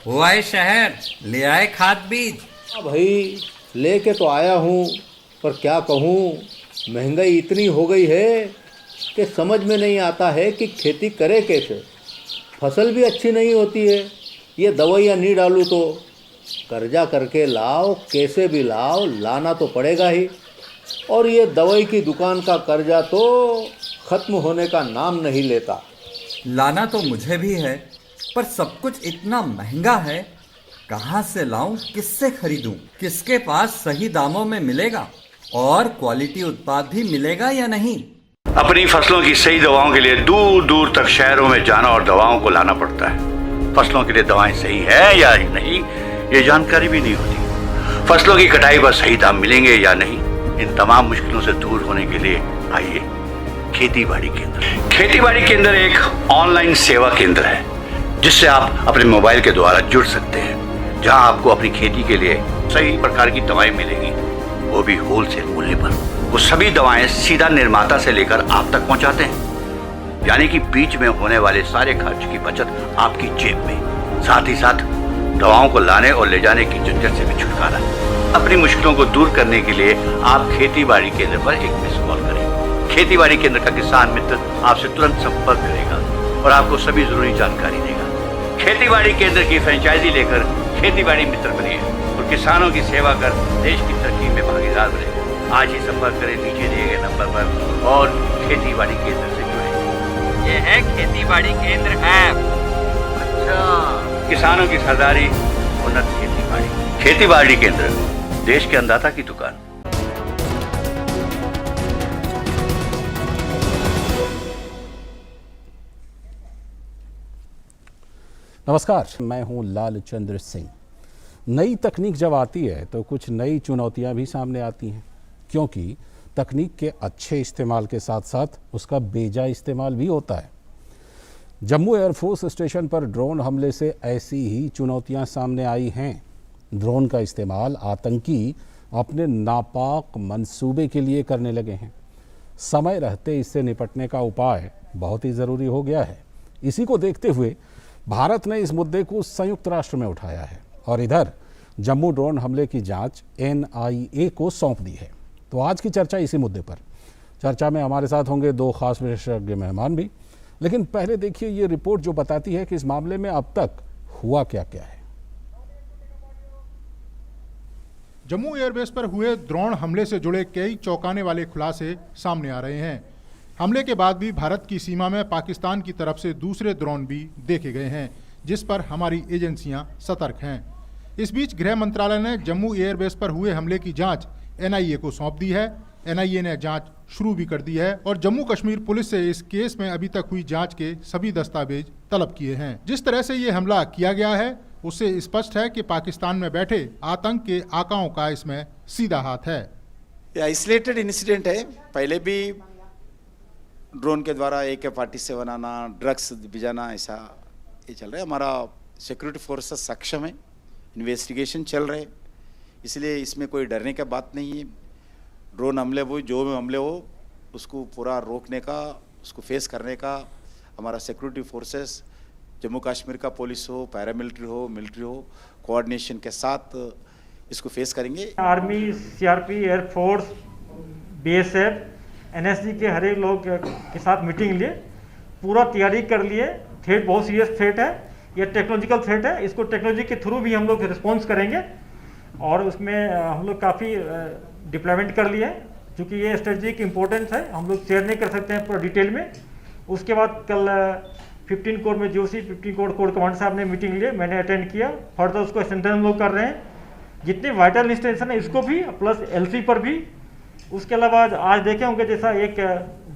हुआ है शहर, ले आए खाद बीज। हाँ भाई, लेके तो आया हूँ, पर क्या कहूँ, महंगाई इतनी हो गई है कि समझ में नहीं आता है कि खेती करे कैसे। फसल भी अच्छी नहीं होती है, ये दवाइयाँ नहीं डालूँ तो कर्जा करके लाओ, कैसे भी लाओ, लाना तो पड़ेगा ही। और ये दवाई की दुकान का कर्जा तो ख़त्म होने का नाम नहीं लेता। लाना तो मुझे भी है, पर सब कुछ इतना महंगा है, कहाँ से लाऊं, किससे खरीदूं, किसके पास सही दामों में मिलेगा और क्वालिटी उत्पाद भी मिलेगा या नहीं। अपनी फसलों की सही दवाओं के लिए दूर दूर तक शहरों में जाना और दवाओं को लाना पड़ता है। फसलों के लिए दवाएं सही है या नहीं, ये जानकारी भी नहीं होती। फसलों की कटाई पर सही दाम मिलेंगे या नहीं, इन तमाम मुश्किलों से दूर होने के लिए आइए खेती बाड़ी केंद्र। खेती बाड़ी केंद्र एक ऑनलाइन सेवा केंद्र है जिससे आप अपने मोबाइल के द्वारा जुड़ सकते हैं, जहां आपको अपनी खेती के लिए सही प्रकार की दवाएं मिलेंगी, वो भी होलसेल मूल्य पर। वो सभी दवाएं सीधा निर्माता से लेकर आप तक पहुंचाते हैं, यानी कि बीच में होने वाले सारे खर्च की बचत आपकी जेब में। साथ ही साथ दवाओं को लाने और ले जाने की झंझट से भी छुटकारा। अपनी मुश्किलों को दूर करने के लिए आप खेती बाड़ी केंद्र पर एक मिस कॉल करें। खेती बाड़ी केंद्र का किसान मित्र आपसे तुरंत संपर्क करेगा और आपको सभी जरूरी जानकारी देगा। खेती बाड़ी केंद्र की फ्रेंचाइजी लेकर खेती बाड़ी मित्र बनिए और किसानों की सेवा कर देश की तरक्की में भागीदार बने। आज ही संपर्क करें नीचे दिए गए नंबर पर और खेती बाड़ी केंद्र से जुड़े। ये है खेती बाड़ी केंद्र ऐप। अच्छा, किसानों की सरदारी, उन्नत खेती बाड़ी। खेती बाड़ी केंद्र, देश के अन्नदाता की दुकान। नमस्कार, मैं हूं लालचंद्र सिंह। नई तकनीक जब आती है तो कुछ नई चुनौतियां भी सामने आती हैं, क्योंकि तकनीक के अच्छे इस्तेमाल के साथ साथ उसका बेजा इस्तेमाल भी होता है। जम्मू एयरफोर्स स्टेशन पर ड्रोन हमले से ऐसी ही चुनौतियां सामने आई हैं। ड्रोन का इस्तेमाल आतंकी अपने नापाक मंसूबे के लिए करने लगे हैं। समय रहते इससे निपटने का उपाय बहुत ही ज़रूरी हो गया है। इसी को देखते हुए भारत ने इस मुद्दे को संयुक्त राष्ट्र में उठाया है और इधर जम्मू ड्रोन हमले की जांच NIA को सौंप दी है। तो आज की चर्चा इसी मुद्दे पर। चर्चा में हमारे साथ होंगे दो खास विशेषज्ञ मेहमान भी, लेकिन पहले देखिए ये रिपोर्ट जो बताती है कि इस मामले में अब तक हुआ क्या क्या है। जम्मू एयरबेस पर हुए ड्रोन हमले से जुड़े कई चौंकाने वाले खुलासे सामने आ रहे हैं। हमले के बाद भी भारत की सीमा में पाकिस्तान की तरफ से दूसरे ड्रोन भी देखे गए हैं, जिस पर हमारी एजेंसियां सतर्क हैं। इस बीच गृह मंत्रालय ने जम्मू एयरबेस पर हुए हमले की जांच NIA को सौंप दी है। NIA ने जांच शुरू भी कर दी है और जम्मू कश्मीर पुलिस से इस केस में अभी तक हुई जांच के सभी दस्तावेज तलब किए हैं। जिस तरह से ये हमला किया गया है उससे स्पष्ट है कि पाकिस्तान में बैठे आतंक के आकाओं का इसमें सीधा हाथ है। ये आइसोलेटेड इंसिडेंट है। पहले भी ड्रोन के द्वारा AK-47 आना, ड्रग्स भिजाना, ऐसा ये चल रहा है। हमारा सिक्योरिटी फोर्सेस सक्षम है, इन्वेस्टिगेशन चल रहे, इसलिए इसमें कोई डरने की बात नहीं है। ड्रोन हमले वो जो भी हमले हो उसको पूरा रोकने का, उसको फेस करने का हमारा सिक्योरिटी फोर्सेस, जम्मू कश्मीर का पुलिस हो, पैरामिलिट्री हो, मिलिट्री हो, कोऑर्डिनेशन के साथ इसको फेस करेंगे। Army, CRP, air force, BSF, NSG के हर एक लोग के साथ मीटिंग लिए, पूरा तैयारी कर लिए। थ्रेट बहुत सीरियस थ्रेट है, ये टेक्नोलॉजिकल थ्रेट है। इसको टेक्नोलॉजी के थ्रू भी हम लोग रिस्पॉन्स करेंगे और उसमें हम लोग काफ़ी डिप्लॉयमेंट कर लिए, क्योंकि ये स्ट्रेटेजिक इम्पोर्टेंस है, हम लोग शेयर नहीं कर सकते हैं पूरा डिटेल में। उसके बाद कल 15 कोर में GOC 15 कोर कमांड साहब ने मीटिंग लिए, मैंने अटेंड किया। फर्दर उसको स्ट्रेंथन हम लोग कर रहे हैं, जितने वाइटल इंस्टेंशन है इसको भी, प्लस LC पर भी। उसके अलावा आज देखे होंगे जैसा एक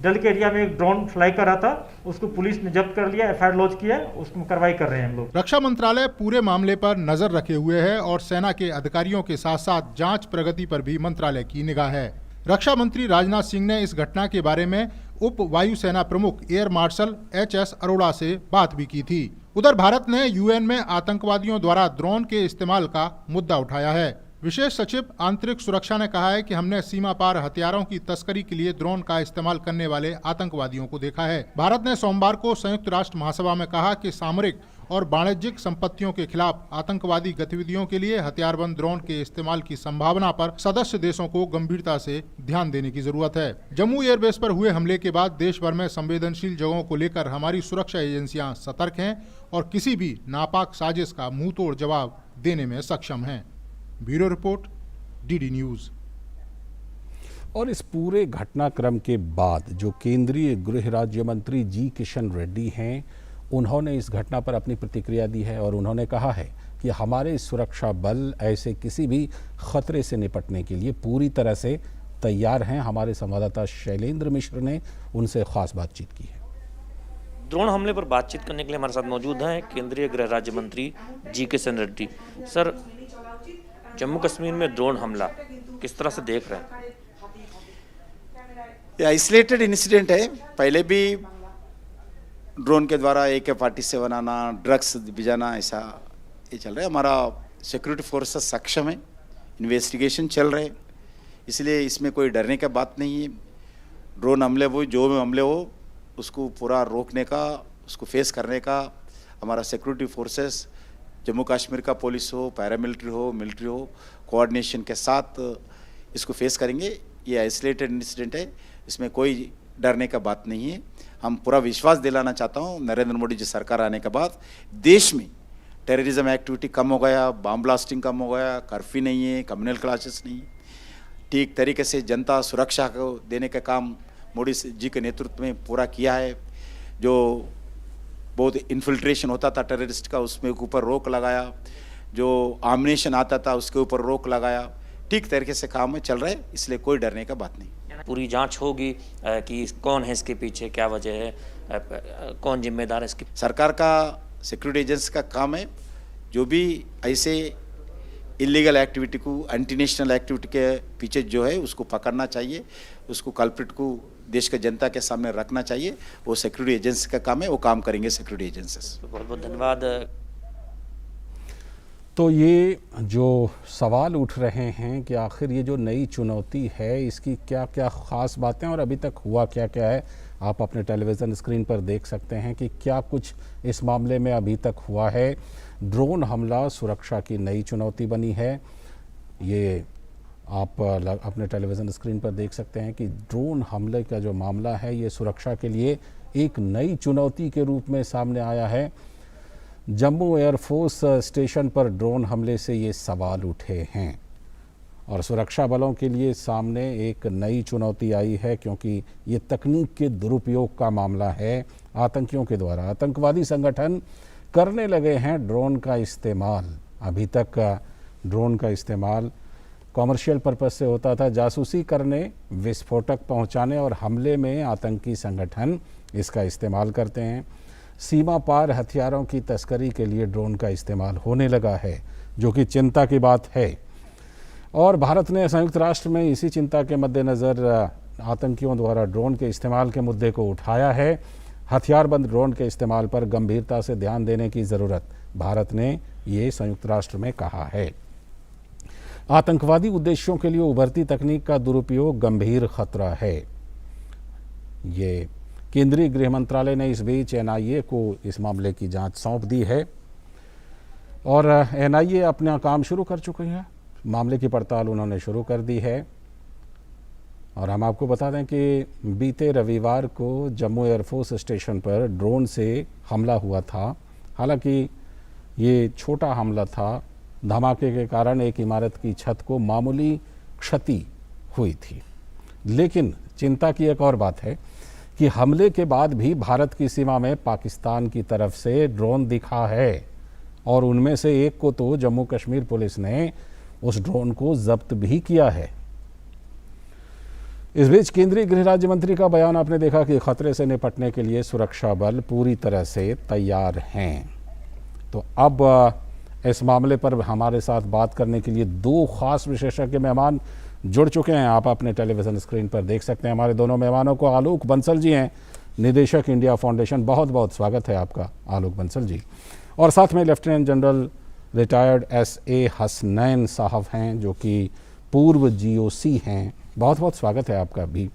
डल के एरिया में एक ड्रोन फ्लाई कर रहा था, उसको पुलिस ने जब्त कर लिया, FIR लॉन्च किया, उसमें कार्रवाई कर रहे हैं हम लोग। रक्षा मंत्रालय पूरे मामले पर नजर रखे हुए है और सेना के अधिकारियों के साथ साथ जांच प्रगति पर भी मंत्रालय की निगाह है। रक्षा मंत्री राजनाथ सिंह ने इस घटना के बारे में उप वायुसेना प्रमुख एयर मार्शल HS अरोड़ा से बात भी की थी। उधर भारत ने UN में आतंकवादियों द्वारा ड्रोन के इस्तेमाल का मुद्दा उठाया है। विशेष सचिव आंतरिक सुरक्षा ने कहा है कि हमने सीमा पार हथियारों की तस्करी के लिए ड्रोन का इस्तेमाल करने वाले आतंकवादियों को देखा है। भारत ने सोमवार को संयुक्त राष्ट्र महासभा में कहा कि सामरिक और वाणिज्यिक संपत्तियों के खिलाफ आतंकवादी गतिविधियों के लिए हथियारबंद ड्रोन के इस्तेमाल की संभावना पर सदस्य देशों को गंभीरता से ध्यान देने की जरूरत है। जम्मू एयरबेस पर हुए हमले के बाद देश भर में संवेदनशील जगहों को लेकर हमारी सुरक्षा एजेंसियां सतर्क हैं और किसी भी नापाक साजिश का मुंहतोड़ जवाब देने में सक्षम हैं। Bureau report, DD news. और इस पूरे घटनाक्रम के बाद जो केंद्रीय गृह राज्य मंत्री जी किशन रेड्डी हैं, उन्होंने इस घटना पर अपनी प्रतिक्रिया दी है और उन्होंने कहा है कि हमारे सुरक्षा बल ऐसे किसी भी खतरे से निपटने के लिए पूरी तरह से तैयार हैं। हमारे संवाददाता शैलेंद्र मिश्र ने उनसे खास बातचीत की है। ड्रोन हमले पर बातचीत करने के लिए हमारे साथ मौजूद हैं केंद्रीय गृह राज्य मंत्री जी किशन रेड्डी। सर, जम्मू कश्मीर में ड्रोन हमला किस तरह से देख रहे हैं? ये आइसोलेटेड इंसिडेंट है। पहले भी ड्रोन के द्वारा AK-47 बनाना, ड्रग्स भिजाना, ऐसा ये चल रहा है। हमारा सिक्योरिटी फोर्सेस सक्षम है, इन्वेस्टिगेशन चल रहे, इसलिए इसमें कोई डरने की बात नहीं है। ड्रोन हमले वो जो भी हमले हो उसको पूरा रोकने का, उसको फेस करने का हमारा सिक्योरिटी फोर्सेस, जम्मू कश्मीर का पुलिस हो, पैरामिलिट्री हो, मिलिट्री हो, कोऑर्डिनेशन के साथ इसको फेस करेंगे। ये आइसोलेटेड इंसिडेंट है, इसमें कोई डरने का बात नहीं है। हम पूरा विश्वास दिलाना चाहता हूँ, नरेंद्र मोदी जी सरकार आने के बाद देश में टेररिज्म एक्टिविटी कम हो गया, बम ब्लास्टिंग कम हो गया, कर्फ्यू नहीं है, कम्युनल क्लासेस नहीं, ठीक तरीके से जनता सुरक्षा को देने का काम मोदी जी के नेतृत्व में पूरा किया है। जो बहुत इन्फिल्ट्रेशन होता था टेररिस्ट का, उसमें ऊपर रोक लगाया, जो आमिनेशन आता था उसके ऊपर रोक लगाया, ठीक तरीके से काम चल रहा है, इसलिए कोई डरने का बात नहीं। पूरी जांच होगी कि कौन है इसके पीछे, क्या वजह है, कौन जिम्मेदार है इसकी? सरकार का सिक्योरिटी एजेंसी का काम है, जो भी ऐसे इलीगल एक्टिविटी को, एंटी नेशनल एक्टिविटी के पीछे जो है उसको पकड़ना चाहिए, उसको कल्प्रिट को देश के जनता के सामने रखना चाहिए। वो सिक्योरिटी एजेंसी का काम है, वो काम करेंगे सिक्योरिटी एजेंसीज। बहुत बहुत धन्यवाद। तो ये जो सवाल उठ रहे हैं कि आखिर ये जो नई चुनौती है इसकी क्या क्या ख़ास बातें और अभी तक हुआ क्या क्या है, आप अपने टेलीविज़न स्क्रीन पर देख सकते हैं कि क्या कुछ इस मामले में अभी तक हुआ है। ड्रोन हमला सुरक्षा की नई चुनौती बनी है। ये आप अपने टेलीविज़न स्क्रीन पर देख सकते हैं कि ड्रोन हमले का जो मामला है ये सुरक्षा के लिए एक नई चुनौती के रूप में सामने आया है। जम्मू एयरफोर्स स्टेशन पर ड्रोन हमले से ये सवाल उठे हैं और सुरक्षा बलों के लिए सामने एक नई चुनौती आई है, क्योंकि ये तकनीक के दुरुपयोग का मामला है। आतंकियों के द्वारा आतंकवादी संगठन करने लगे हैं ड्रोन का इस्तेमाल। अभी तक ड्रोन का इस्तेमाल कॉमर्शियल पर्पस से होता था, जासूसी करने, विस्फोटक पहुंचाने और हमले में आतंकी संगठन इसका इस्तेमाल करते हैं। सीमा पार हथियारों की तस्करी के लिए ड्रोन का इस्तेमाल होने लगा है, जो कि चिंता की बात है। और भारत ने संयुक्त राष्ट्र में इसी चिंता के मद्देनज़र आतंकियों द्वारा ड्रोन के इस्तेमाल के मुद्दे को उठाया है। हथियारबंद ड्रोन के इस्तेमाल पर गंभीरता से ध्यान देने की ज़रूरत भारत ने ये संयुक्त राष्ट्र में कहा है। आतंकवादी उद्देश्यों के लिए उभरती तकनीक का दुरुपयोग गंभीर खतरा है। ये केंद्रीय गृह मंत्रालय ने इस बीच NIA को इस मामले की जांच सौंप दी है और NIA अपना काम शुरू कर चुकी है। मामले की पड़ताल उन्होंने शुरू कर दी है। और हम आपको बता दें कि बीते रविवार को जम्मू एयरफोर्स स्टेशन पर ड्रोन से हमला हुआ था। हालांकि ये छोटा हमला था, धमाके के कारण एक इमारत की छत को मामूली क्षति हुई थी। लेकिन चिंता की एक और बात है कि हमले के बाद भी भारत की सीमा में पाकिस्तान की तरफ से ड्रोन दिखा है और उनमें से एक को तो जम्मू कश्मीर पुलिस ने उस ड्रोन को जब्त भी किया है। इस बीच केंद्रीय गृह राज्य मंत्री का बयान आपने देखा कि खतरे से निपटने के लिए सुरक्षा बल पूरी तरह से तैयार हैं। तो अब इस मामले पर हमारे साथ बात करने के लिए दो खास विशेषज्ञ मेहमान जुड़ चुके हैं। आप अपने टेलीविज़न स्क्रीन पर देख सकते हैं हमारे दोनों मेहमानों को। आलोक बंसल जी हैं, निदेशक इंडिया फाउंडेशन। बहुत बहुत स्वागत है आपका आलोक बंसल जी। और साथ में lieutenant general retired SA Hasnain साहब हैं, जो कि पूर्व GOC हैं। बहुत बहुत स्वागत है आपका भी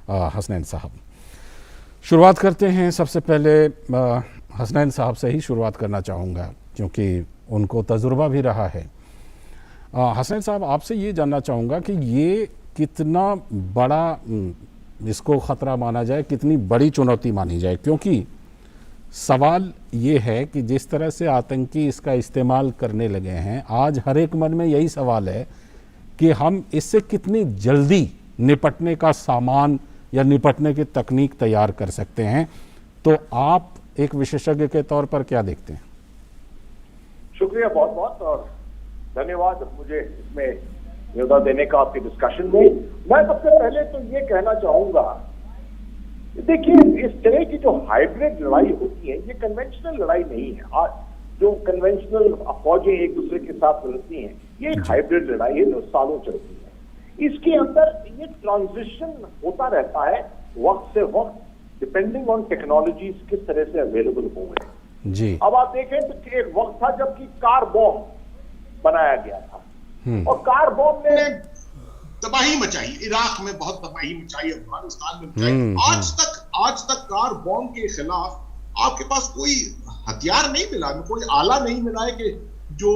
हसनैन साहब। शुरुआत करते हैं, सबसे पहले हसनैन साहब से ही शुरुआत करना चाहूँगा क्योंकि उनको तजुर्बा भी रहा है। हसनैन साहब, आपसे ये जानना चाहूँगा कि ये कितना बड़ा इसको ख़तरा माना जाए, कितनी बड़ी चुनौती मानी जाए, क्योंकि सवाल ये है कि जिस तरह से आतंकी इसका इस्तेमाल करने लगे हैं, आज हर एक मन में यही सवाल है कि हम इससे कितनी जल्दी निपटने का सामान या निपटने की तकनीक तैयार कर सकते हैं। तो आप एक विशेषज्ञ के तौर पर क्या देखते हैं? शुक्रिया बहुत बहुत और धन्यवाद मुझे इसमें योगदान देने का आपके डिस्कशन में। मैं सबसे पहले तो ये कहना चाहूंगा, देखिए इस तरह की जो हाइब्रिड लड़ाई होती है ये कन्वेंशनल लड़ाई नहीं है। आज जो कन्वेंशनल फौजें एक दूसरे के साथ लड़ती हैं ये एक हाइब्रिड लड़ाई है जो सालों चलती है। इसके अंदर ये ट्रांजिशन होता रहता है वक्त से वक्त, डिपेंडिंग ऑन टेक्नोलॉजीज किस तरह से अवेलेबल हो गए जी। अब आप देखें तो एक वक्त था जबकि कार बॉम्ब बनाया गया था और कार बॉम्ब ने तबाही मचाई, इराक में बहुत तबाही मचाई, अफगानिस्तान में मचाई। आज तक कार बॉम्ब के खिलाफ आपके पास कोई हथियार नहीं मिला, कोई आला नहीं मिला है कि जो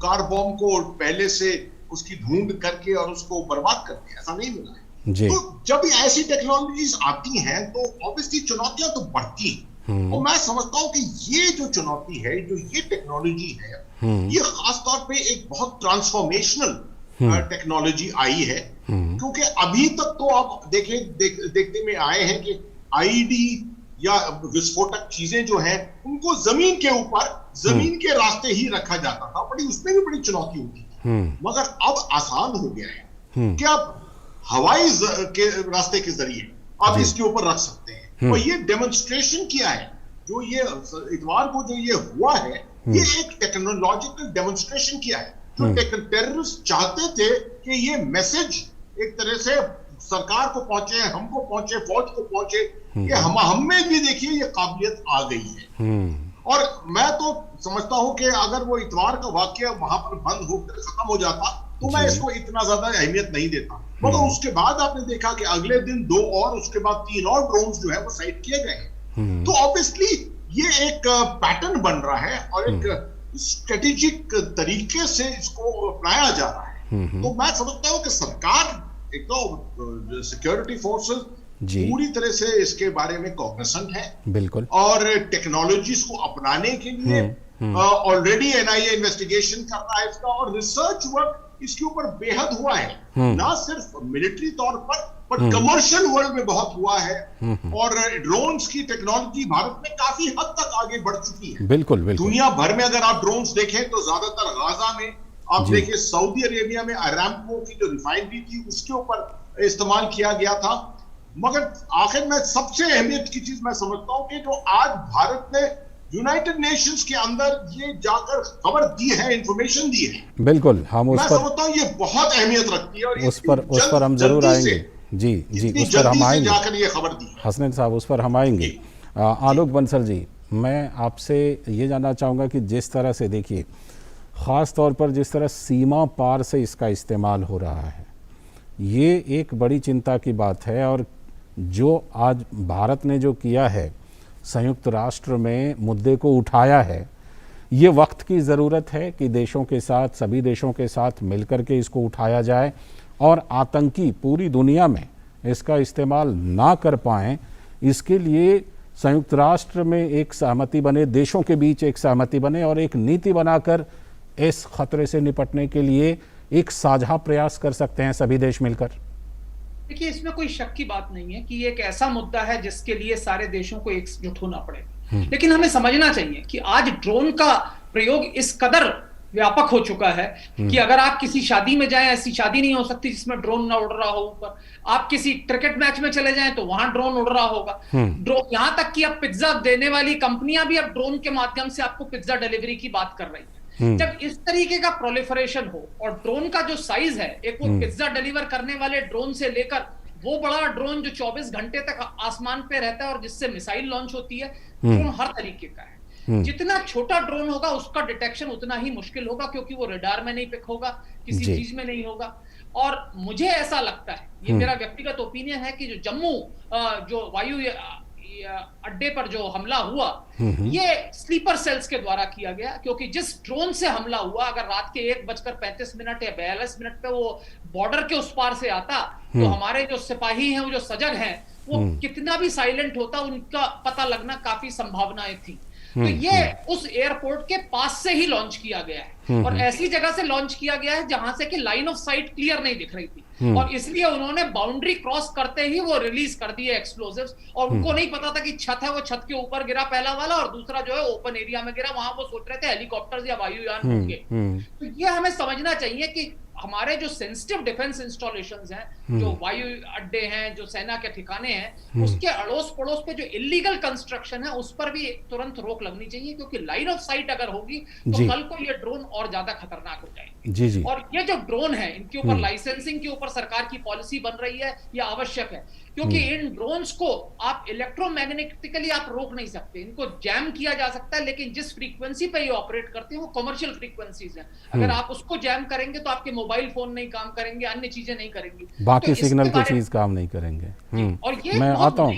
कार बॉम्ब को पहले से उसकी ढूंढ करके और उसको बर्बाद करके, ऐसा नहीं मिला है जी। तो जब ऐसी टेक्नोलॉजीज आती हैं तो ऑब्वियसली चुनौतियां तो बढ़ती हैं। और मैं समझता हूं कि ये जो चुनौती है, जो ये टेक्नोलॉजी है, ये खासतौर पे एक बहुत ट्रांसफॉर्मेशनल टेक्नोलॉजी आई है, क्योंकि अभी तक तो आप देखते में आए हैं कि आईडी या विस्फोटक चीजें जो हैं उनको जमीन के ऊपर, जमीन के रास्ते ही रखा जाता था, बड़ी उसमें भी बड़ी चुनौती होती थी। मगर अब आसान हो गया है कि आप हवाई के रास्ते के जरिए आप इसके ऊपर रख सकते हैं। और ये डेमोन्स्ट्रेशन किया है, जो ये इतवार को जो ये हुआ है, ये एक टेक्नोलॉजिकल डेमोन्स्ट्रेशन किया है। जो टेररिस्ट चाहते थे कि ये मैसेज एक तरह से सरकार को पहुंचे, हमको पहुंचे, फौज को पहुंचे कि हम में भी देखिए ये काबिलियत आ गई है। और मैं तो समझता हूं कि अगर वो इतवार का वाकया वहां पर बंद होकर खत्म हो जाता तो मैं इसको इतना ज्यादा अहमियत नहीं देता। मगर उसके बाद आपने देखा कि अगले दिन 2 और उसके बाद 3 और ड्रोन्स जो है वो साइट किए गए। तो ऑब्वियसली ये एक पैटर्न बन रहा है और एक स्ट्रेटेजिक तरीके से इसको अपनाया जा रहा है। तो मैं समझता हूं कि सरकार, एक तो सिक्योरिटी फोर्सेस पूरी तरह से इसके बारे में कॉग्निसेंट है बिल्कुल, और टेक्नोलॉजीज को अपनाने के लिए ऑलरेडी NIA इन्वेस्टिगेशन कर रहा है इसका, और रिसर्च वर्क इसके ऊपर बेहद हुआ है, ना सिर्फ मिलिट्री तौर पर कमर्शियल वर्ल्ड में बहुत हुआ है। और ड्रोन्स की टेक्नोलॉजी भारत में काफी हद तक आगे बढ़ चुकी है। बिल्कुल बिल्कुल, दुनिया भर में अगर आप ड्रोन्स देखें तो ज्यादातर गाजा में आप देखिए, सऊदी अरेबिया में अरामको की जो रिफाइनरी थी उसके ऊपर इस्तेमाल किया गया था। मगर आखिर में सबसे अहमियत की चीज मैं समझता हूं कि जो आज भारत ने यूनाइटेड नेशंस के अंदर ये जाकर खबर दी है, इंफॉर्मेशन दी है, बिल्कुल हम उस पर समझता हूं ये बहुत अहमियत रखती है। और उस पर हम जरूर आएंगे जी जी, उस पर हम आएंगे, जाकर ये खबर दी हसनैन साहब, उस पर हम आएंगे। आलोक बंसल जी, मैं आपसे ये जानना चाहूँगा कि जिस तरह से देखिए, ख़ास तौर पर जिस तरह सीमा पार से इसका इस्तेमाल हो रहा है, ये एक बड़ी चिंता की बात है। और जो आज भारत ने जो किया है, संयुक्त राष्ट्र में मुद्दे को उठाया है, ये वक्त की ज़रूरत है कि देशों के साथ, सभी देशों के साथ मिलकर के इसको उठाया जाए और आतंकी पूरी दुनिया में इसका इस्तेमाल ना कर पाएँ, इसके लिए संयुक्त राष्ट्र में एक सहमति बने, देशों के बीच एक सहमति बने और एक नीति बनाकर इस खतरे से निपटने के लिए एक साझा प्रयास कर सकते हैं सभी देश मिलकर। देखिए, इसमें कोई शक की बात नहीं है कि ये एक ऐसा मुद्दा है जिसके लिए सारे देशों को एकजुट होना पड़ेगा। लेकिन हमें समझना चाहिए कि आज ड्रोन का प्रयोग इस कदर व्यापक हो चुका है कि अगर आप किसी शादी में जाएं, ऐसी शादी नहीं हो सकती जिसमें ड्रोन ना उड़ रहा हो ऊपर। आप किसी क्रिकेट मैच में चले जाएं तो वहां ड्रोन उड़ रहा होगा। ड्रोन, यहां तक कि अब पिज्जा देने वाली कंपनियां भी अब ड्रोन के माध्यम से आपको पिज्जा डिलीवरी की बात कर रही है। जब इस तरीके का प्रोलिफरेशन हो और ड्रोन का जो साइज है, एक वो पिज्जा डिलीवर करने वाले ड्रोन से लेकर वो बड़ा ड्रोन जो 24 घंटे तक आसमान पे रहता है और जिससे मिसाइल लॉन्च होती है, ड्रोन हर तरीके का है। जितना छोटा ड्रोन होगा उसका डिटेक्शन उतना ही मुश्किल होगा, क्योंकि वो रडार में नहीं पिक होगा, किसी चीज में नहीं होगा। और मुझे ऐसा लगता है, ये मेरा व्यक्तिगत ओपिनियन है, कि जो जम्मू जो वायु अड्डे पर जो हमला हुआ, ये स्लीपर सेल्स के द्वारा किया गया, क्योंकि जिस ड्रोन से हमला हुआ, अगर रात के 1:35 या 42 पे वो बॉर्डर के उस पार से आता, तो हमारे जो सिपाही हैं, वो जो सजग हैं, वो कितना भी साइलेंट होता, उनका पता लगना काफी संभावनाएं थी। तो ये उस एयरपोर्ट के पास से ही लॉन्च किया गया है, और ऐसी जगह से लॉन्च किया गया है जहां से कि लाइन ऑफ साइट क्लियर नहीं दिख रही थी, और इसलिए उन्होंने बाउंड्री क्रॉस करते ही वो रिलीज कर दिए एक्सप्लोजिव्स। और उनको नहीं पता था कि छत है, वो छत के ऊपर गिरा पहला वाला, और दूसरा जो है ओपन एरिया में गिरा, वहां वो सोच रहे थे हेलीकॉप्टर्स या वायुयान होंगे। तो ये हमें समझना चाहिए कि हमारे जो सेंसिटिव डिफेंस इंस्टॉलेशंस हैं, जो वायु अड्डे हैं, जो सेना के ठिकाने हैं, उसके अड़ोस पड़ोस पे जो इलीगल कंस्ट्रक्शन है, उस पर भी तुरंत रोक लगनी चाहिए, क्योंकि लाइन ऑफ साइट अगर होगी तो कल को ये ड्रोन और ज्यादा खतरनाक हो जाएंगे। और ये जो ड्रोन है, इनके ऊपर लाइसेंसिंग के ऊपर सरकार की पॉलिसी बन रही है, यह आवश्यक है, क्योंकि इन ड्रोन्स को आप इलेक्ट्रोमैग्नेटिकली आप रोक नहीं सकते, इनको जैम किया जा सकता है, लेकिन जिस फ्रीक्वेंसी पे ये ऑपरेट करते हैं वो कमर्शियल फ्रीक्वेंसीज हैं। अगर आप उसको जैम करेंगे तो आपके मोबाइल फोन नहीं काम करेंगे, अन्य चीजें नहीं करेंगी, बाकी सिग्नल की चीज काम नहीं करेंगे। और ये मैं आता हूं,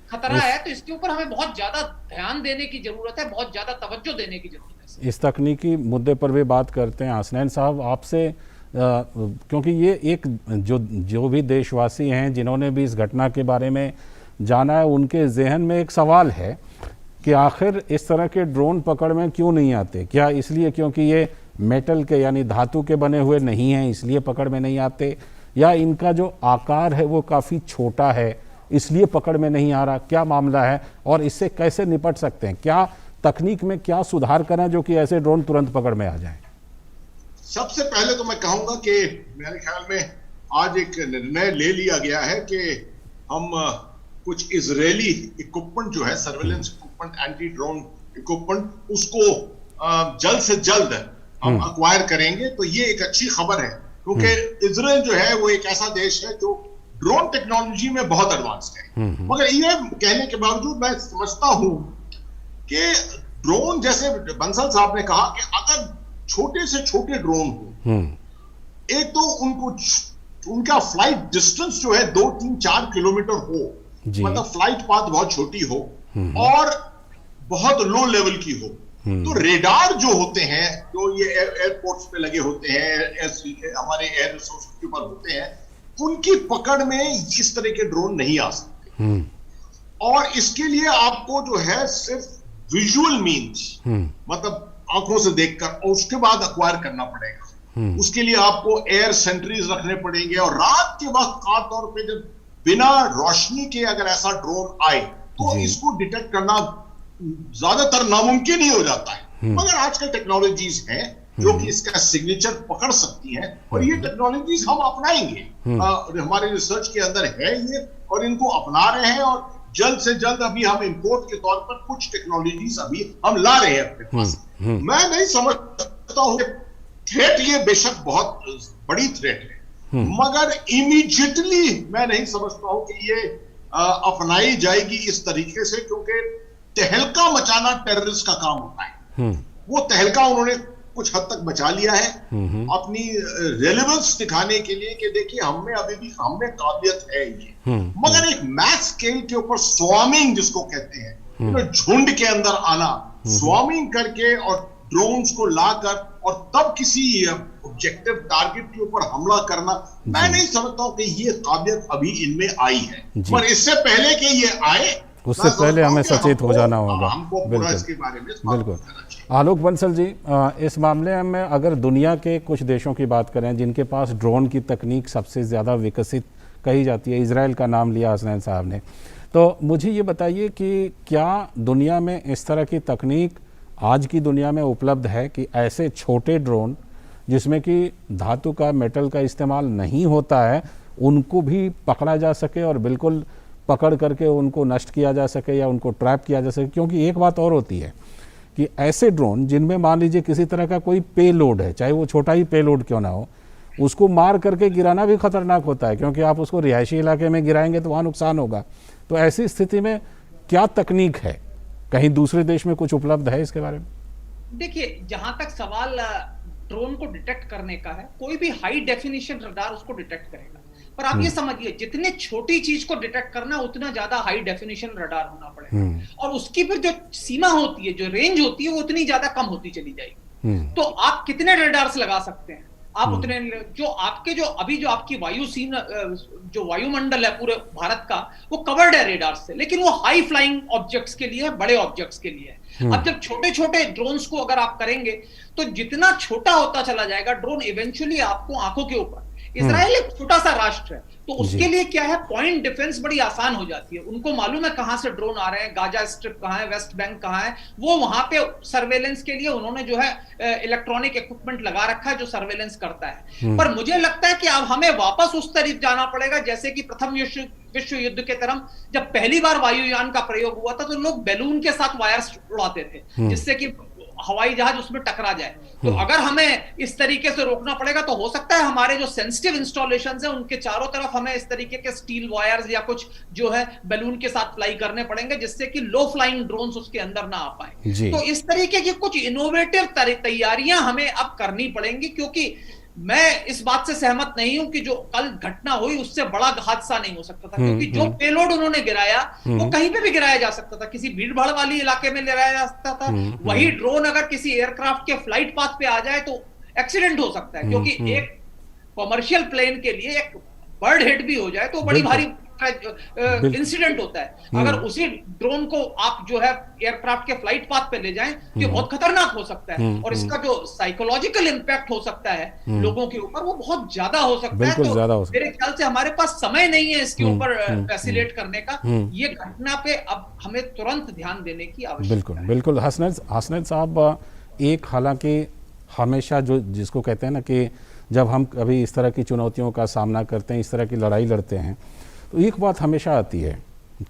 खतरा है, तो इसके ऊपर हमें बहुत ज्यादा ध्यान देने की जरूरत है, बहुत ज्यादा तवज्जो देने की जरूरत है। इस तकनीकी मुद्दे पर भी बात करते हैं। हसनैन साहब, आपसे क्योंकि ये एक जो भी देशवासी हैं जिन्होंने भी इस घटना के बारे में जाना है, उनके जहन में एक सवाल है कि आखिर इस तरह के ड्रोन पकड़ में क्यों नहीं आते? क्या इसलिए क्योंकि ये मेटल के यानी धातु के बने हुए नहीं हैं इसलिए पकड़ में नहीं आते, या इनका जो आकार है वो काफ़ी छोटा है इसलिए पकड़ में नहीं आ रहा? क्या मामला है और इससे कैसे निपट सकते हैं? क्या तकनीक में क्या सुधार करें जो कि ऐसे ड्रोन तुरंत पकड़ में आ जाएं? सबसे पहले तो मैं कहूंगा कि मेरे ख्याल में आज एक निर्णय ले लिया गया है कि हम कुछ इजरायली इक्विपमेंट जो है, surveillance equipment, anti drone equipment, उसको जल्द से जल्द हम अक्वायर करेंगे। तो ये एक अच्छी खबर है, क्योंकि इजराइल जो है वो एक ऐसा देश है जो ड्रोन टेक्नोलॉजी में बहुत एडवांस्ड है। मगर ये कहने के बावजूद मैं समझता हूं कि ड्रोन, जैसे बंसल साहब ने कहा, कि अगर छोटे से छोटे ड्रोन हो, एक तो उनका फ्लाइट डिस्टेंस जो है 2, 3, 4 किलोमीटर हो, मतलब फ्लाइट पाथ बहुत छोटी हो और बहुत लो लेवल की हो, तो रेडार जो होते हैं, जो ये एयरपोर्ट्स पे लगे होते हैं, हमारे एयर रिसोर्स के ऊपर होते हैं, उनकी पकड़ में इस तरह के ड्रोन नहीं आ सकते। और इसके लिए आपको जो है सिर्फ विजुअल मीन्स, मतलब आंखों से देखकर, और उसके बाद अक्वायर करना पड़ेगा। उसके लिए आपको एयर सेंट्रीज रखने पड़ेंगे, और रात के वक्त खासतौर पे जब बिना रोशनी के अगर ऐसा ड्रोन आए तो इसको डिटेक्ट करना ज्यादातर नामुमकिन ही हो जाता है। मगर आजकल टेक्नोलॉजीज हैं जो कि इसका सिग्नेचर पकड़ सकती हैं, और ये टेक्नोलॉजीज हम अपनाएंगे। हमारे रिसर्च के अंदर है ये, और इनको अपना रहे हैं, और जल्द से जल्द अभी हम इंपोर्ट के तौर पर कुछ टेक्नोलॉजीज अभी हम ला रहे हैं अपने पास। मैं नहीं समझता हूं, थ्रेट ये बेशक बहुत बड़ी थ्रेट है, मगर इमीडिएटली मैं नहीं समझता हूं कि ये अपनाई जाएगी इस तरीके से, क्योंकि तहलका मचाना टेररिस्ट का काम होता है। वो तहलका उन्होंने कुछ हद तक बचा लिया है अपनी रेलेवेंस दिखाने के लिए, कि देखिए हमें अभी भी हमें काबिलियत है ये। मगर एक मैस स्केल के ऊपर स्वार्मिंग जिसको कहते हैं, तो झुंड के अंदर आना, स्वार्मिंग करके और ड्रोन्स को लाकर और तब किसी ऑब्जेक्टिव टारगेट के ऊपर हमला करना, मैं नहीं समझता हूं कि ये काबिलियत अभी इनमें आई है। पर इससे पहले कि ये आए, उससे पहले हमें सचेत हो जाना होगा। बिल्कुल। आलोक बंसल जी, इस मामले में अगर दुनिया के कुछ देशों की बात करें जिनके पास ड्रोन की तकनीक सबसे ज़्यादा विकसित कही जाती है, इजराइल का नाम लिया हसनैन साहब ने, तो मुझे ये बताइए कि क्या दुनिया में इस तरह की तकनीक आज की दुनिया में उपलब्ध है कि ऐसे छोटे ड्रोन जिसमें कि धातु का, मेटल का इस्तेमाल नहीं होता है, उनको भी पकड़ा जा सके और बिल्कुल पकड़ करके उनको नष्ट किया जा सके या उनको ट्रैप किया जा सके? क्योंकि एक बात और होती है कि ऐसे ड्रोन जिनमें मान लीजिए किसी तरह का कोई पे लोड है, चाहे वो छोटा ही पे लोड क्यों ना हो, उसको मार करके गिराना भी खतरनाक होता है, क्योंकि आप उसको रिहायशी इलाके में गिराएंगे तो वहाँ नुकसान होगा। तो ऐसी स्थिति में क्या तकनीक है, कहीं दूसरे देश में कुछ उपलब्ध है इसके बारे में? देखिए, जहां तक सवाल ड्रोन को डिटेक्ट करने का है, कोई भी हाई डेफिनेशन रडार उसको डिटेक्ट करेगा, पर आप ये समझिए जितने छोटी चीज को डिटेक्ट करना उतना ज्यादा हाई डेफिनेशन रडार होना पड़ेगा, और उसकी फिर जो सीमा होती है, जो रेंज होती है, वो उतनी ज्यादा कम होती चली जाएगी। तो आप कितने रडार्स लगा सकते हैं, आप उतने, जो आपके जो अभी जो आपकी वायु सीन, जो वायुमंडल है पूरे भारत का, वो कवर्ड है रेडार से, लेकिन वो हाई फ्लाइंग ऑब्जेक्ट्स के लिए है, बड़े ऑब्जेक्ट्स के लिए है। अब जब छोटे छोटे ड्रोन्स को अगर आप करेंगे तो जितना छोटा होता चला जाएगा ड्रोन, इवेंचुअली आपको आंखों के ऊपर, इजराइल एक छोटा सा राष्ट्र है, तो उसके लिए क्या है, पॉइंट डिफेंस बड़ी आसान हो जाती है। उनको मालूम है कहां से ड्रोन आ रहे हैं, गाजा स्ट्रिप कहां है, वेस्ट बैंक कहां है, वो वहां पे सर्वेलेंस के लिए उन्होंने जो है इलेक्ट्रॉनिक इक्विपमेंट लगा रखा है जो सर्वेलेंस करता है। पर मुझे लगता है कि अब हमें वापस उस तरफ जाना पड़ेगा जैसे कि प्रथम विश्व युद्ध के तरह जब पहली बार वायुयान का प्रयोग हुआ था तो लोग बैलून के साथ वायर्स उड़ाते थे जिससे कि हवाई जहाज उसमें टकरा जाए। तो अगर हमें इस तरीके से रोकना पड़ेगा तो हो सकता है हमारे जो सेंसिटिव इंस्टॉलेशंस हैं उनके चारों तरफ हमें इस तरीके के स्टील वायर्स या कुछ जो है बैलून के साथ फ्लाई करने पड़ेंगे जिससे कि लो फ्लाइंग ड्रोन्स उसके अंदर ना आ पाए। तो इस तरीके की कुछ इनोवेटिव तैयारियां हमें अब करनी पड़ेंगी, क्योंकि मैं इस बात से सहमत नहीं हूं कि जो कल घटना हुई उससे बड़ा हादसा नहीं हो सकता था, क्योंकि जो पेलोड उन्होंने गिराया वो कहीं पे भी गिराया जा सकता था, किसी भीड़ भाड़ वाली इलाके में गिराया जा सकता था। वही ड्रोन अगर किसी एयरक्राफ्ट के फ्लाइट पाथ पे आ जाए तो एक्सीडेंट हो सकता है, क्योंकि एक कॉमर्शियल प्लेन के लिए एक बर्ड हिट भी हो जाए तो बड़ी भारी इंसिडेंट होता है। अगर उसी ड्रोन को आप जो है एयरक्राफ्ट के फ्लाइट पाथ पे ले जाएं तो ये बहुत खतरनाक हो सकता है, और इसका जो साइकोलॉजिकल इंपैक्ट हो सकता है लोगों के ऊपर वो बहुत ज्यादा हो सकता है। तो मेरे ख्याल से हमारे पास समय नहीं है इसके ऊपर फैसिलेट करने का, ये घटना पे अब हमें तुरंत ध्यान देने की आवश्यकता है। बिल्कुल हसनैन साहब, एक हालांकि हमेशा जो जिसको कहते हैं ना कि जब हम कभी इस तरह की चुनौतियों का सामना करते हैं, इस तरह की लड़ाई लड़ते हैं, तो एक बात हमेशा आती है,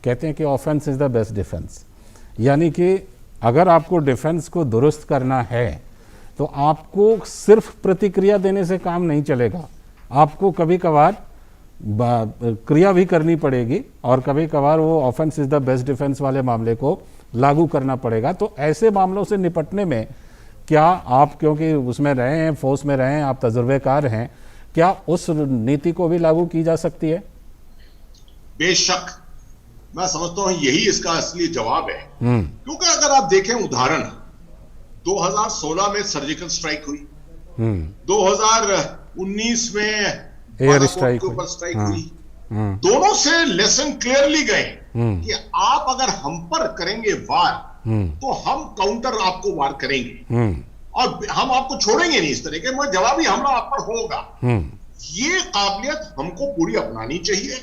कहते हैं कि offence is the best defence, यानी कि अगर आपको डिफेंस को दुरुस्त करना है तो आपको सिर्फ प्रतिक्रिया देने से काम नहीं चलेगा, आपको कभी कभार क्रिया भी करनी पड़ेगी और कभी कभार वो offence is the best defence वाले मामले को लागू करना पड़ेगा। तो ऐसे मामलों से निपटने में क्या आप, क्योंकि उसमें रहे हैं, फोर्स में रहे हैं, आप तजुर्बेकार हैं, क्या उस नीति को भी लागू की जा सकती है? बेशक, मैं समझता हूं यही इसका असली जवाब है, क्योंकि अगर आप देखें उदाहरण 2016 में सर्जिकल स्ट्राइक हुई, 2019 में एयर स्ट्राइक के ऊपर स्ट्राइक हुई, दोनों से लेसन क्लियरली गए कि आप अगर हम पर करेंगे वार तो हम काउंटर आपको वार करेंगे और हम आपको छोड़ेंगे नहीं, इस तरह के जवाबी हमला आप पर होगा। ये काबिलियत हमको पूरी अपनानी चाहिए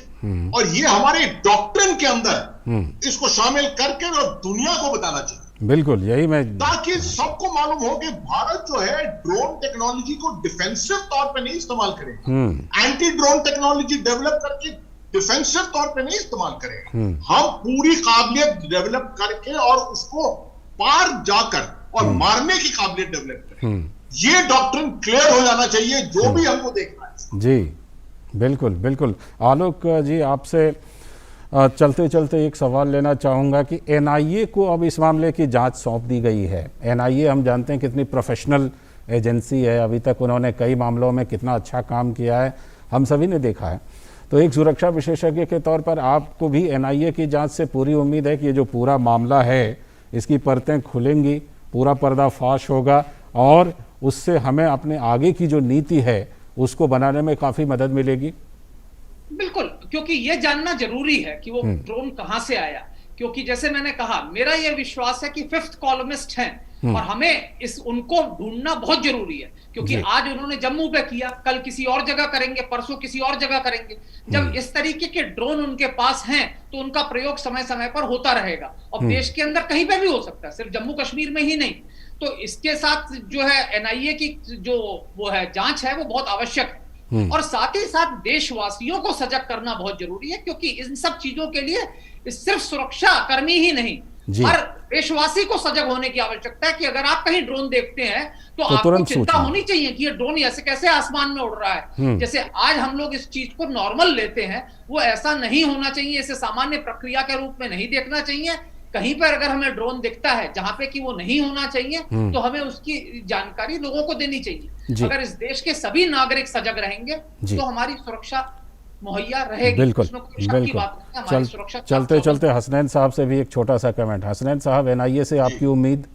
और ये हमारे डॉक्ट्रिन के अंदर इसको शामिल करके और दुनिया को बताना चाहिए। बिल्कुल, यही मैं, ताकि सबको मालूम हो कि भारत जो है ड्रोन टेक्नोलॉजी को डिफेंसिव तौर पे नहीं इस्तेमाल करेगा, एंटी ड्रोन टेक्नोलॉजी डेवलप करके डिफेंसिव तौर पे नहीं इस्तेमाल करेगा, हम पूरी काबिलियत डेवलप करके और उसको पार जाकर और मारने की काबिलियत डेवलप करें। ये डॉक्ट्रिन क्लियर हो जाना चाहिए जो भी हमको देखना है। जी बिल्कुल बिल्कुल। आलोक जी, आपसे चलते चलते एक सवाल लेना चाहूँगा कि एनआईए को अब इस मामले की जांच सौंप दी गई है। एनआईए हम जानते हैं कितनी प्रोफेशनल एजेंसी है, अभी तक उन्होंने कई मामलों में कितना अच्छा काम किया है, हम सभी ने देखा है। तो एक सुरक्षा विशेषज्ञ के तौर पर आपको भी एनआईए की जांच से पूरी उम्मीद है कि ये जो पूरा मामला है इसकी परतें खुलेंगी, पूरा पर्दाफाश होगा और उससे हमें अपने आगे की जो नीति है उसको बनाने में काफ़ी मदद मिलेगी? बिल्कुल, क्योंकि ये जानना जरूरी है कि वो ड्रोन कहां से आया, क्योंकि जैसे मैंने कहा, मेरा ये विश्वास है कि फिफ्थ कॉलमिस्ट हैं और हमें उनको ढूंढना बहुत जरूरी है, क्योंकि आज उन्होंने जम्मू पे किया, कल किसी और जगह करेंगे, परसों किसी और जगह करेंगे। जब इस तरीके के ड्रोन उनके पास हैं तो उनका प्रयोग समय समय पर होता रहेगा और देश के अंदर कहीं पे भी हो सकता है, सिर्फ जम्मू कश्मीर में ही नहीं। तो इसके साथ जो है एनआईए की जो वो है जांच है वो बहुत आवश्यक है और साथ ही साथ देशवासियों को सजग करना बहुत जरूरी है, क्योंकि इन सब चीजों के लिए सिर्फ सुरक्षा कर्मी ही नहीं, हर देशवासी को सजग होने की आवश्यकता है कि अगर आप कहीं ड्रोन देखते हैं तो आपको चिंता होनी चाहिए कि ये ड्रोन ऐसे कैसे आसमान में उड़ रहा है। जैसे आज हम लोग इस चीज को नॉर्मल लेते हैं, वो ऐसा नहीं होना चाहिए, इसे सामान्य प्रक्रिया के रूप में नहीं देखना चाहिए। कहीं पर अगर हमें ड्रोन दिखता है जहां पे कि वो नहीं होना चाहिए तो हमें उसकी जानकारी लोगों को देनी चाहिए। अगर इस देश के सभी नागरिक सजग रहेंगे तो हमारी सुरक्षा मुहैया रहेगी। बिल्कुल बिल्कुल। चलते चलते हसनैन साहब से भी एक छोटा सा कमेंट। हसनैन साहब, एनआईए से आपकी उम्मीद?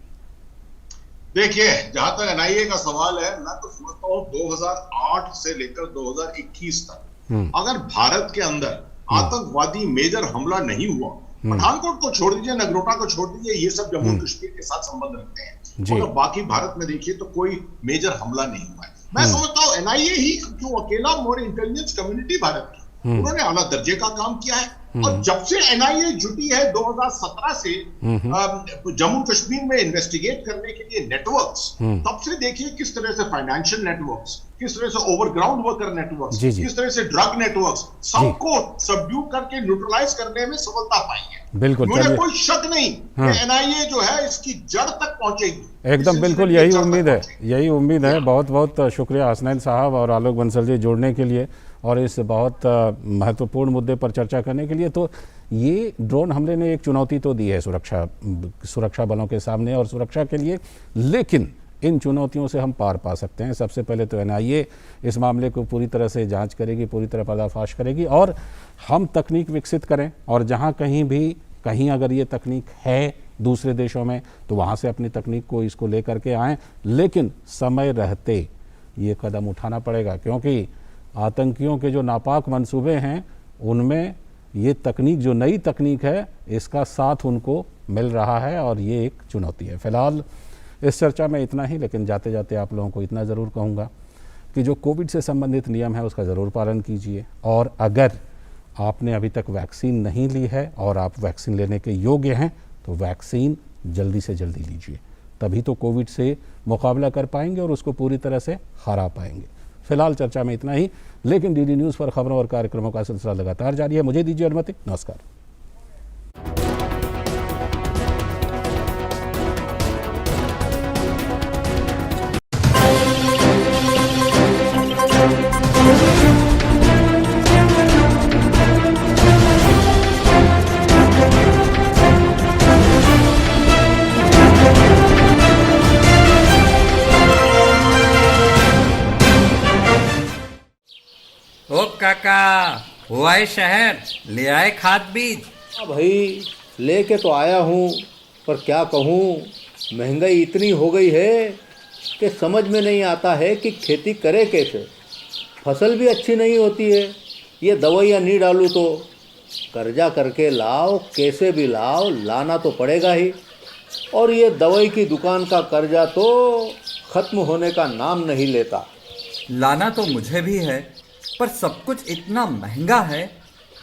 देखिए, जहां तक एनआईए का सवाल है, मैं तो समझता हूँ 2008 से लेकर 2021 तक अगर भारत के अंदर आतंकवादी मेजर हमला नहीं हुआ, पठानकोट को छोड़ दीजिए, नगरोटा को छोड़ दीजिए, ये सब जम्मू कश्मीर के साथ संबंध रखते हैं, और बाकी भारत में देखिए तो कोई मेजर हमला नहीं हुआ है। मैं समझता हूँ एनआईए ही जो अकेला मोर इंटेलिजेंस कम्युनिटी भारत की, उन्होंने आला दर्जे का काम किया है। और जब से एनआईए जुटी है 2017 से जम्मू कश्मीर में इन्वेस्टिगेट करने के लिए नेटवर्क्स, तब से देखिए किस तरह से फाइनेंशियल नेटवर्क्स, किस तरह से ओवरग्राउंड वर्कर नेटवर्क्स, किस तरह से ड्रग नेटवर्क्स, सबको सबड्यू करके न्यूट्रलाइज करने में सफलता पाई है। बिल्कुल, मुझे कोई शक नहीं कि एनआईए जो है इसकी जड़ तक पहुंचेगी। एकदम बिल्कुल यही उम्मीद है, यही उम्मीद है। बहुत बहुत शुक्रिया हसनैन साहब और आलोक बंसल जी जुड़ने के लिए और इस बहुत महत्वपूर्ण मुद्दे पर चर्चा करने के लिए। तो ये ड्रोन हमले ने एक चुनौती तो दी है सुरक्षा बलों के सामने और सुरक्षा के लिए, लेकिन इन चुनौतियों से हम पार पा सकते हैं। सबसे पहले तो एनआईए इस मामले को पूरी तरह से जांच करेगी, पूरी तरह पर्दाफाश करेगी और हम तकनीक विकसित करें, और जहां कहीं अगर ये तकनीक है दूसरे देशों में तो वहाँ से अपनी तकनीक को इसको लेकर के आएँ, लेकिन समय रहते ये कदम उठाना पड़ेगा, क्योंकि आतंकियों के जो नापाक मंसूबे हैं उनमें ये तकनीक, जो नई तकनीक है, इसका साथ उनको मिल रहा है और ये एक चुनौती है। फिलहाल इस चर्चा में इतना ही, लेकिन जाते जाते आप लोगों को इतना ज़रूर कहूँगा कि जो कोविड से संबंधित नियम है उसका ज़रूर पालन कीजिए, और अगर आपने अभी तक वैक्सीन नहीं ली है और आप वैक्सीन लेने के योग्य हैं तो वैक्सीन जल्दी से जल्दी लीजिए, तभी तो कोविड से मुकाबला कर पाएंगे और उसको पूरी तरह से हरा पाएंगे। फिलहाल चर्चा में इतना ही, लेकिन डीडी न्यूज़ पर खबरों और कार्यक्रमों का सिलसिला लगातार जारी है। मुझे दीजिए अनुमति, नमस्कार। ओ काका, हुआ है शहर, ले आए खाद बीज? भाई लेके तो आया हूँ, पर क्या कहूँ, महंगाई इतनी हो गई है कि समझ में नहीं आता है कि खेती करे कैसे। फसल भी अच्छी नहीं होती है, ये दवाइयाँ नहीं डालूँ तो कर्जा करके लाओ, कैसे भी लाओ, लाना तो पड़ेगा ही। और ये दवाई की दुकान का कर्जा तो ख़त्म होने का नाम नहीं लेता। लाना तो मुझे भी है, पर सब कुछ इतना महंगा है,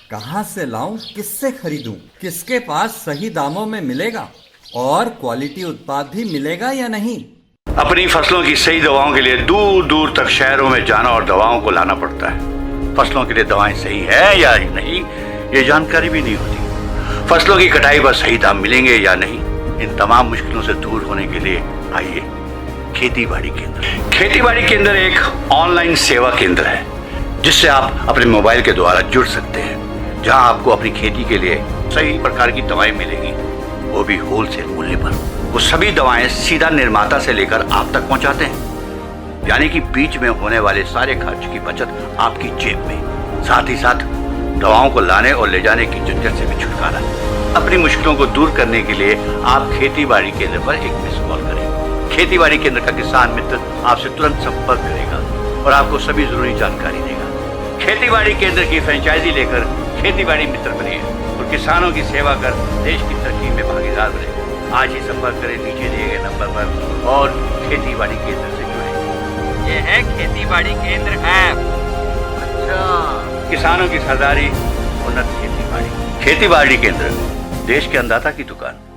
कहाँ से लाऊं, किससे खरीदूं, किसके पास सही दामों में मिलेगा और क्वालिटी उत्पाद भी मिलेगा या नहीं। अपनी फसलों की सही दवाओं के लिए दूर दूर तक शहरों में जाना और दवाओं को लाना पड़ता है। फसलों के लिए दवाएं सही है या नहीं, ये जानकारी भी नहीं होती। फसलों की कटाई पर सही दाम मिलेंगे या नहीं, इन तमाम मुश्किलों से दूर होने के लिए आइए खेती बाड़ी केंद्र। खेती बाड़ी केंद्र एक ऑनलाइन सेवा केंद्र है जिससे आप अपने मोबाइल के द्वारा जुड़ सकते हैं, जहां आपको अपनी खेती के लिए सही प्रकार की दवाएं मिलेंगी, वो भी होलसेल मूल्य पर। वो सभी दवाएं सीधा निर्माता से लेकर आप तक पहुंचाते हैं, यानी कि बीच में होने वाले सारे खर्च की बचत आपकी जेब में। साथ ही साथ दवाओं को लाने और ले जाने की झंझट से भी छुटकारा। अपनी मुश्किलों को दूर करने के लिए आप खेती बाड़ी केंद्र पर एक मिस कॉल करें। खेती बाड़ी केंद्र का किसान मित्र आपसे तुरंत संपर्क करेगा और आपको सभी जरूरी जानकारी देगा। खेती बाड़ी केंद्र की फ्रेंचाइजी लेकर खेती बाड़ी मित्र बनिए और किसानों की सेवा कर देश की तरक्की में भागीदार बने। आज ही संपर्क करें नीचे दिए गए नंबर पर और खेती बाड़ी केंद्र से जुड़े। ये है खेती बाड़ी केंद्र ऐप। अच्छा, किसानों की सरदारी, उन्नत खेती बाड़ी। खेती बाड़ी केंद्र, देश के अन्नदाता की दुकान।